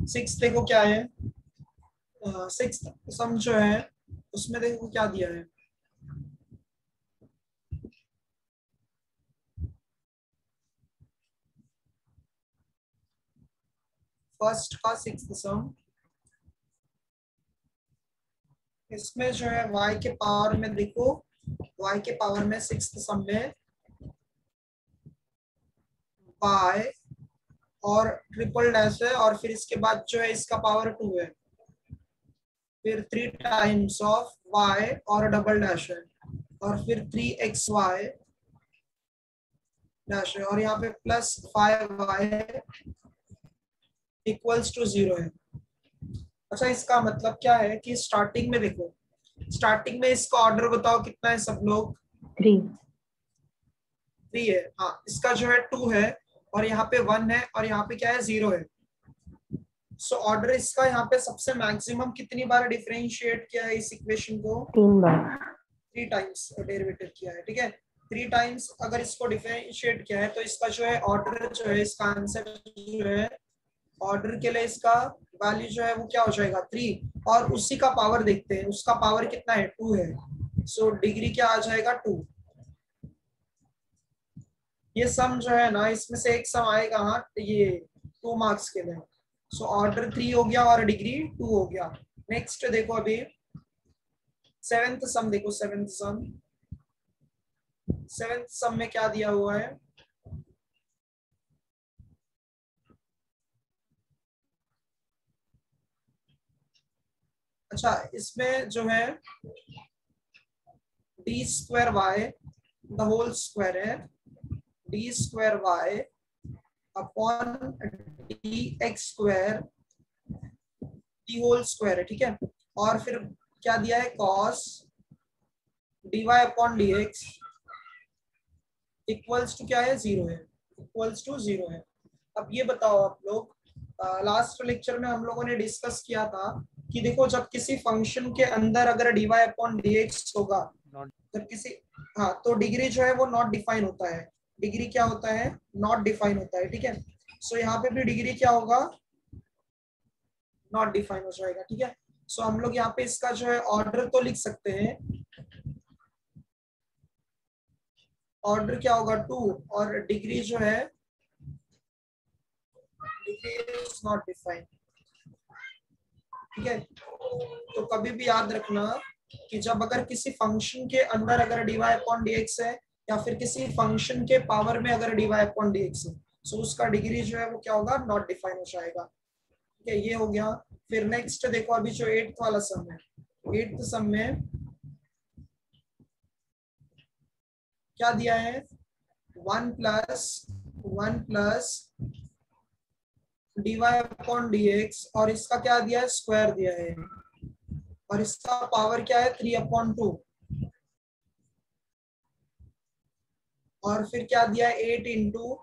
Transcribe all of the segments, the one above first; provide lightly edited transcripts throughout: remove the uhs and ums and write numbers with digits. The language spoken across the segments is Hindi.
सिक्स देखो क्या है, सिक्स सम जो है उसमें देखो क्या दिया है। फर्स्ट का सिक्स सम, इसमें जो है y के पावर में देखो, y के पावर में सिक्स सम में y और ट्रिपल डैश है, और फिर इसके बाद जो है इसका पावर 2 है, फिर 3 टाइम्स ऑफ y और डबल डैश है, और फिर 3xy डैश है, और यहाँ पे प्लस 5y इक्वल्स टू 0 है। अच्छा, इसका मतलब क्या है कि स्टार्टिंग में देखो, स्टार्टिंग में इसका ऑर्डर बताओ कितना है सब लोग? 3। 3 है। हाँ, इसका जो है 2 है, और यहाँ पे 1 है, और यहाँ पे क्या है 0 है। सो ऑर्डर इसका यहाँ पे सबसे मैक्सिमम कितनी बार डिफरेंशिएट किया है इस इक्वेशन को? 3 बार। 3 टाइम्स डेरिवेटिव किया है, ठीक है। 3 टाइम्स अगर इसको डिफरेंशिएट किया है तो इसका जो है ऑर्डर जो है, इसका आंसर जो है ऑर्डर के लिए इसका वैल्यू जो है वो क्या हो जाएगा 3, और उसी का पावर देखते हैं, उसका पावर कितना है 2 है। सो डिग्री क्या आ जाएगा 2। ये सम जो है ना, इसमें से एक सम आएगा, हाँ ये 2 मार्क्स के लिए। सो ऑर्डर 3 हो गया और डिग्री 2 हो गया। नेक्स्ट देखो अभी सेवेंथ सम देखो, सेवेंथ सम, सेवेंथ सम में क्या दिया हुआ है? अच्छा, इसमें जो है D square Y the whole square है, D square Y upon D x square D whole square है, ठीक है। और फिर क्या दिया है, cos D Y upon D X equals to क्या है 0 है, इक्वल्स टू 0 है। अब ये बताओ आप लोग, लास्ट लेक्चर में हम लोगों ने डिस्कस किया था कि देखो जब किसी फंक्शन के अंदर अगर d Y upon D x होगा, जब किसी, हाँ तो डिग्री जो है वो नॉट डिफाइन होता है। डिग्री क्या होता है? नॉट डिफाइन होता है, ठीक है। सो यहाँ पे भी डिग्री क्या होगा? नॉट डिफाइन हो जाएगा, ठीक है। सो हम लोग यहाँ पे इसका जो है ऑर्डर तो लिख सकते हैं, ऑर्डर क्या होगा 2, और डिग्री जो है डिग्री इज नॉट डिफाइन, ठीक है। तो कभी भी याद रखना कि जब अगर किसी फंक्शन के अंदर अगर d Y upon D x है, या फिर किसी फंक्शन के पावर में अगर d Y upon D x है, सो उसका डिग्री जो है वो क्या होगा? नॉट डिफाइन हो जाएगा, ठीक है। ये हो गया। फिर नेक्स्ट देखो अभी जो एट्थ वाला सम है, एट्थ सम में क्या दिया है? 1 plus d Y upon D x, और इसका क्या दिया है? स्क्वायर दिया है, और इसका पावर क्या है? 3/2। और फिर क्या दिया है? 8 into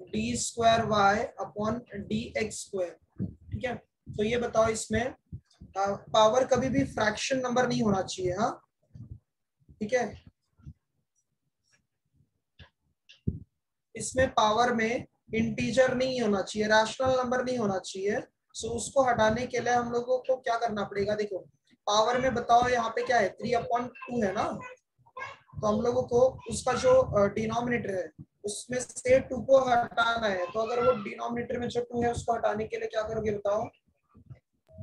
d square Y upon D x square, ठीक है। तो ये बताओ, इसमें पावर कभी भी फ्रैक्शन नंबर नहीं होना चाहिए, हाँ ठीक है। इसमें पावर में इंटीजर नहीं होना चाहिए, रैशनल नंबर नहीं होना चाहिए। सो उसको हटाने के लिए हम लोगों को क्या करना पड़ेगा? देखो पावर में बताओ यहाँ पे क्या है? 3/2 है ना। तो हम लोगों को उसका जो डिनोमिनेटर है उसमें से 2 को हटाना है। तो अगर वो डिनोमिनेटर में जो 2 है उसको हटाने के लिए क्या करोगे बताओ?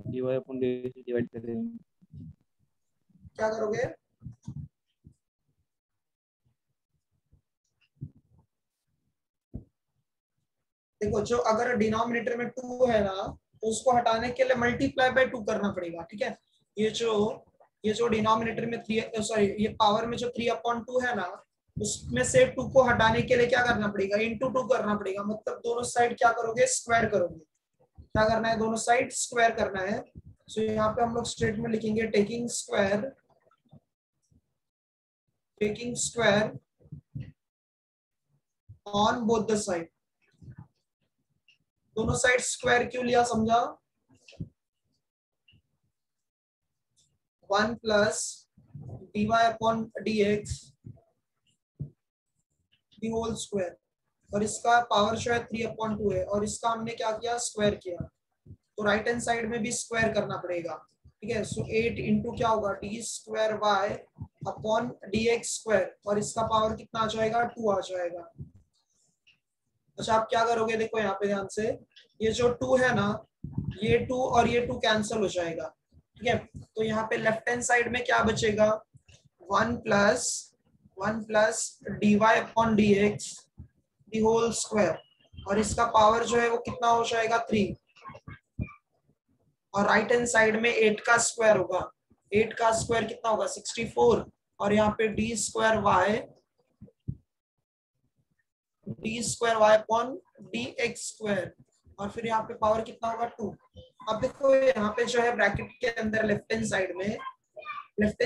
डिवाइड कर देंगे। क्या करोगे? देखो जो अगर डिनोमिनेटर में 2 है ना, तो उसको हटाने के लिए मल्टीप्लाई बाय 2 करना पड़ेगा, ठीक है। ये जो डिनोमिनेटर में 3, सॉरी ये पावर में जो 3/2 है ना, उसमें से 2 को हटाने के लिए क्या करना पड़ेगा? इंटू 2 करना पड़ेगा। मतलब दोनों साइड क्या करोगे? स्क्वायर करोगे। क्या करना है? दोनों साइड स्क्वायर करना है। सो यहाँ पे हम लोग स्टेटमेंट लिखेंगे, taking square on both the side. दोनों साइड स्क्वायर क्यों लिया समझा? 1 plus d Y upon D x the whole square, और इसका पावर जो है 3/2 है, और इसका हमने क्या किया? स्क्वायर किया। तो राइट हैंड साइड में भी स्क्वायर करना पड़ेगा, ठीक है। सो 8 इंटू क्या होगा d square Y upon D x square, और इसका पावर कितना आ जाएगा 2 आ जाएगा। अच्छा आप क्या करोगे, देखो यहाँ पे ध्यान से, ये जो 2 है ना, ये 2 और ये 2 कैंसिल हो जाएगा, ठीक है। तो यहाँ पे लेफ्ट हैंड साइड में क्या बचेगा 1 plus d Y upon D x the whole square, और इसका पावर जो है वो कितना हो जाएगा 3, और राइट हैंड साइड में 8 का स्क्वायर होगा, 8 का स्क्वायर कितना होगा 64, और यहाँ पे d square Y upon D x square, और फिर यहाँ पे पावर कितना होगा 2। अब देखो यहाँ पे जो है ब्रैकेट के अंदर लेफ्ट हैंड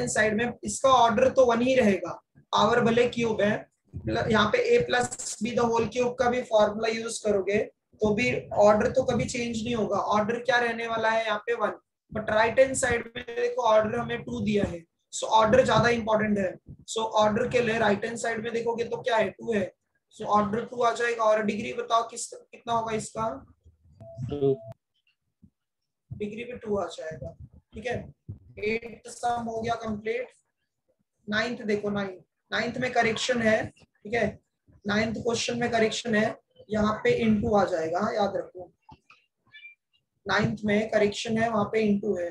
साइड में इसका ऑर्डर तो 1 ही रहेगा, पावर भले क्यूब है, यहाँ पे a plus B the whole cube का भी फॉर्मूला यूज करोगे तो भी ऑर्डर तो कभी चेंज नहीं होगा, ऑर्डर क्या रहने वाला है यहाँ पे 1, बट राइट हैंड साइड में देखो ऑर्डर हमें 2 दिया है, सो ऑर्डर ज्यादा इंपॉर्टेंट है। सो ऑर्डर के लिए राइट हैंड साइड में देखोगे तो क्या है 2 है, सो ऑर्डर 2 आ जाएगा। और डिग्री बताओ कितना होगा इसका, डिग्री पे 2 आ जाएगा, ठीक है। 8 सम हो गया कंप्लीट। 9th देखो, 9th में करेक्शन है, ठीक है, 9th क्वेश्चन में करेक्शन है, यहाँ पे इनटू आ जाएगा, याद रखो 9th में करेक्शन है, वहां पे इनटू है।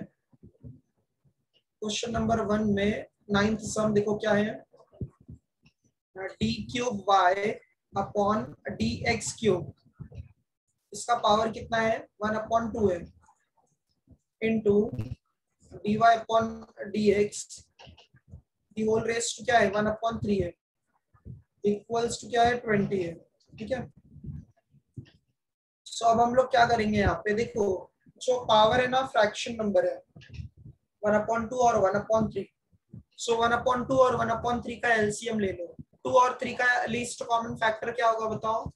क्वेश्चन नंबर 1 में 9th सम देखो क्या है, d cube y upon D x cube, इसका पावर कितना है 1/2 है, into d Y upon D x the whole raise to क्या है 1/3 है, इक्वल्स टू क्या है 20 है, ठीक है। सो अब हम लोग क्या करेंगे, यहाँ पे देखो जो पावर है ना फ्रैक्शन नंबर है 1/2 और 1/3, सो 1/2 और 1/3 का एलसीएम ले लो। 2 और 3 का लीस्ट कॉमन फैक्टर क्या होगा बताओ,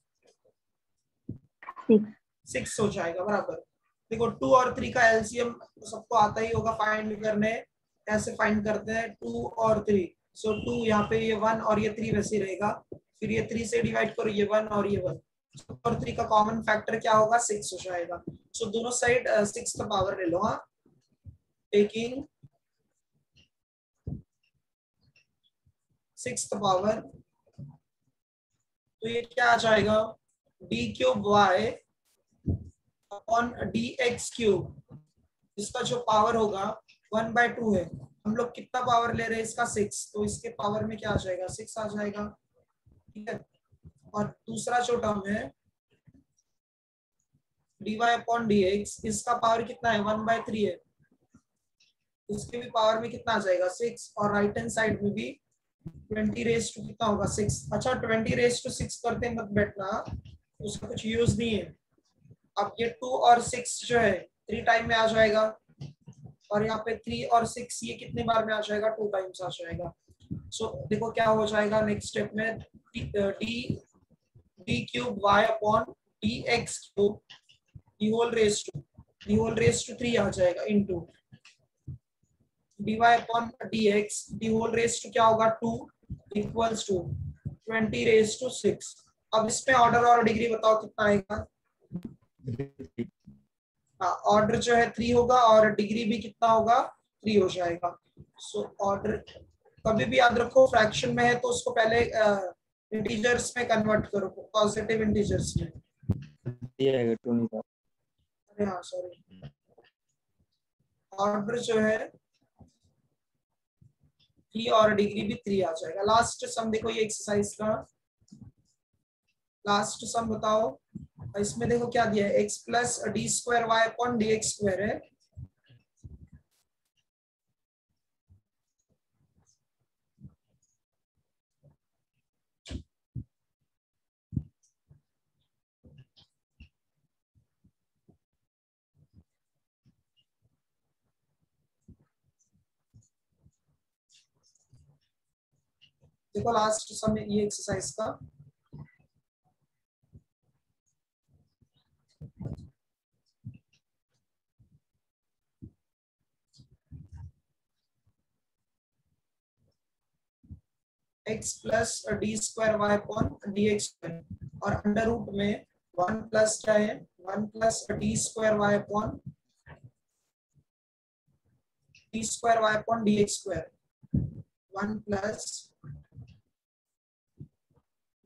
6 हो जाएगा, बराबर। देखो 2 और 3 का एलसीएम तो सबको आता ही होगा फाइंड करने, ऐसे फाइंड करते हैं 2 और 3, सो 2 यहाँ पे ये 1 और ये 3 वैसे रहेगा, फिर ये 3 से डिवाइड करो, ये 1 और ये 1, और 3 का कॉमन फैक्टर क्या होगा 6 हो जाएगा। सो दोनों साइड 6 का पावर ले लो, हाँ, टेकिंग 6th पावर, तो ये क्या आ जाएगा d cube y upon D x cube, इसका जो पावर होगा 1/2 है, हम लोग कितना पावर ले रहे हैं इसका 6, तो इसके पावर में क्या आ जाएगा 6 आ जाएगा, ठीक है। और दूसरा जो टर्म है dy अपॉन dx, इसका पावर कितना है 1/3 है, इसके भी पावर में कितना आ जाएगा 6, और राइट हैंड साइड में भी 20 रेज टू कितना होगा 6। अच्छा 20 रेज टू 6 करते मत बैठना, उसका कुछ यूज नहीं है। अब ये 2 और 6 जो है 3 टाइम में आ जाएगा, और यहाँ पे 3 और 6 ये कितने बार में आ जाएगा 2 टाइम्स आ जाएगा। सो देखो क्या हो जाएगा नेक्स्ट स्टेप में, d cube y upon D x cube the whole raise to 3 आ जाएगा, into dy upon dx the whole raise to क्या होगा 2 इक्वल्स टू 20 रेज टू 6। अब इसमें ऑर्डर और डिग्री बताओ कितना आएगा, ऑर्डर जो है 3 होगा और डिग्री भी कितना होगा 3 हो जाएगा। सो ऑर्डर कभी भी याद रखो फ्रैक्शन में है तो उसको पहले इंटीजर्स में कन्वर्ट करो, पॉजिटिव इंटीजर्स में। अरे हाँ सॉरी, ऑर्डर जो है 3 और डिग्री भी 3 आ जाएगा। लास्ट सम देखो, ये एक्सरसाइज का लास्ट सम बताओ, इसमें देखो क्या दिया है, x plus d square Y upon D x square है, देखो लास्ट सम ये एक्सरसाइज का x plus d square Y upon D x square, और अंडर रूट में 1 प्लस क्या है 1 plus d square Y upon d square Y upon D x square, 1 plus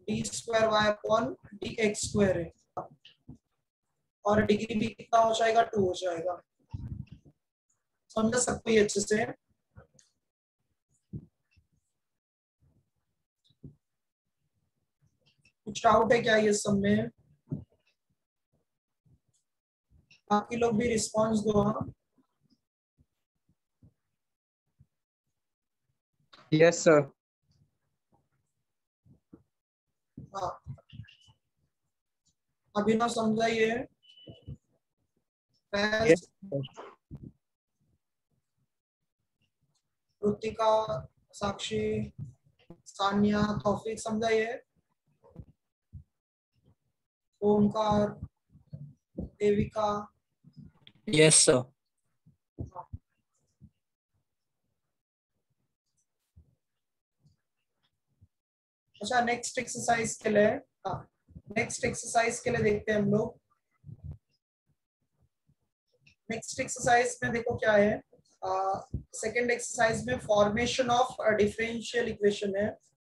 d square Y upon D x square है, और डिग्री भी कितना हो जाएगा, 2 हो जाएगा। समझ सकते हैं अच्छे से? कुछ डाउट है क्या ये सब में? बाकी लोग भी रिस्पॉन्स दो। हाँ यस सर। हाँ, अभी ना समझाइए। यस ऋतिका, साक्षी, सानिया, तौफीक समझाइए। ओमकार, देविका। Yes sir. अच्छा, नेक्स्ट एक्सरसाइज के लिए, हाँ नेक्स्ट एक्सरसाइज के लिए देखते हैं हम लोग। नेक्स्ट एक्सरसाइज में देखो क्या है, सेकेंड एक्सरसाइज में फॉर्मेशन ऑफ डिफरेंशियल इक्वेशन है।